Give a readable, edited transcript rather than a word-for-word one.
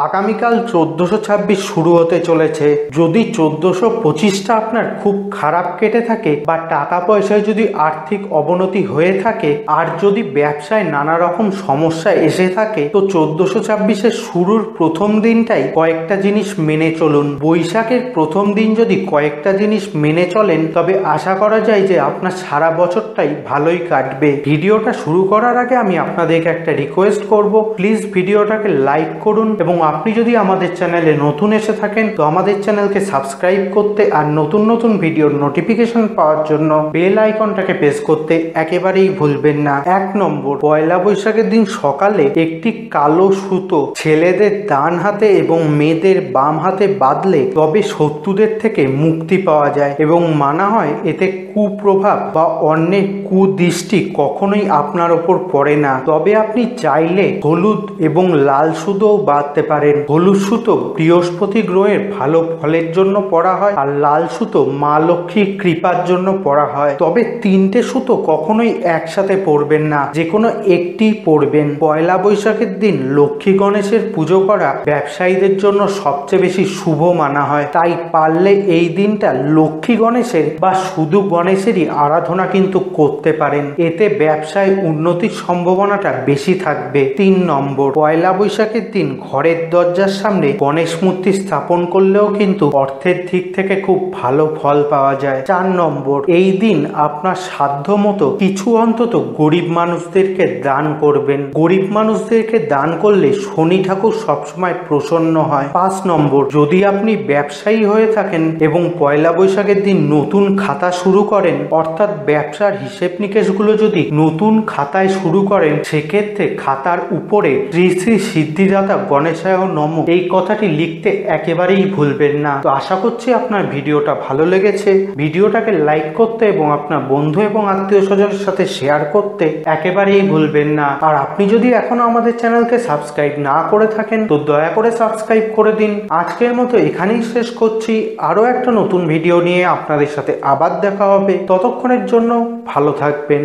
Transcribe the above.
আগামীকাল 1426 শুরু হতে চলেছে। যদি 1425টা আপনার খুব খারাপ কেটে থাকে বা টাকা পয়সায় যদি আর্থিক অবনতি হয়ে থাকে আর যদি ব্যবসায় নানা রকম সমস্যা এসে থাকে তো 1426-এর শুরুর প্রথম দিনটাই কয়েকটা জিনিস মেনে চলুন। বৈশাখের প্রথম দিন যদি কয়েকটা জিনিস মেনে চলেন তবে আশা করা যায় যে আপনার সারা বছরটাই ভালোই কাটবে। ভিডিওটা শুরু করার আগে আমি আপনাদেরকে একটা রিকোয়েস্ট করব, প্লিজ ভিডিওটাকে লাইক করুন এবং আপনি যদি আমাদের চ্যানেলে নতুন এসে থাকেন তো আমাদের চ্যানেলকে সাবস্ক্রাইব করতে আর নতুন নতুন ভিডিওর নোটিফিকেশন পাওয়ার জন্য বেল আইকনটাকে প্রেস করতে একেবারেই ভুলবেন না। 1 নম্বর, পয়লা বৈশাখের দিন সকালে একটি কালো সুতো ছেলেদের ডান হাতে এবং মেয়েদের বাম হাতে বাঁধলে তবে শত্রুদের থেকে মুক্তি পাওয়া যায় এবং মানা হয় এতে কুপ্রভাব বা অন্যের কুদৃষ্টি কখনোই আপনার ওপর পড়ে না। তবে আপনি চাইলে হলুদ এবং লাল সুতোও বাঁধতে পারেন। হলুদ সুতো বৃহস্পতি গ্রহের ভালো ফলের জন্য পরা হয় আর লাল সুতো মা লক্ষ্মীর কৃপার জন্য পরা হয়। তবে 3টে সুতো কখনোই একসাথে পরবেন না, যে কোনো একটি পরবেন। পয়লা বৈশাখের দিন লক্ষ্মী গণেশের পুজো করা ব্যবসায়ীদের জন্য সবচেয়ে বেশি শুভ মানা হয়, তাই পারলে এই দিনটা লক্ষ্মী গণেশের বা শুধু গণেশেরই আরাধনা কিন্তু করতে পারেন, এতে ব্যবসায় উন্নতির সম্ভাবনাটা বেশি থাকবে। 3 নম্বর, পয়লা বৈশাখের দিন ঘরের দরজার সামনে গণেশ মূর্তি স্থাপন করলেও কিন্তু অর্থের দিক থেকে খুব ভালো ফল পাওয়া যায়। 4 নম্বর, এই দিন আপনার সাধ্য মতো কিছু অন্তত গরিব মানুষদেরকে দান করবেন। গরিব মানুষদেরকে দান করলে শনি ঠাকুর সবসময় প্রসন্ন হয়। 5 নম্বর, যদি আপনি ব্যবসায়ী হয়ে থাকেন এবং পয়লা বৈশাখের দিন নতুন খাতা শুরু করেন, অর্থাৎ ব্যবসার হিসেব নিকেশগুলো যদি নতুন খাতায় শুরু করেন, সেক্ষেত্রে খাতার উপরে শ্রী শ্রী সিদ্ধিদাতা গণেশায় নমঃ এই কথাটি লিখতে একেবারেই ভুলবেন না। তো আশা করছি আপনার ভিডিওটা ভালো লেগেছে। ভিডিওটাকে লাইক করতে এবং আপনার বন্ধু এবং আত্মীয় স্বজনের সাথে শেয়ার করতে একেবারেই ভুলবেন না। আর আপনি যদি এখনো আমাদের চ্যানেলকে সাবস্ক্রাইব না করে থাকেন তো দয়া করে সাবস্ক্রাইব করে দিন। আজকের মতো এখানেই শেষ করছি। আরো একটা নতুন ভিডিও নিয়ে আপনাদের সাথে আবার দেখা হবে। ততক্ষণের জন্য ভালো থাকবেন।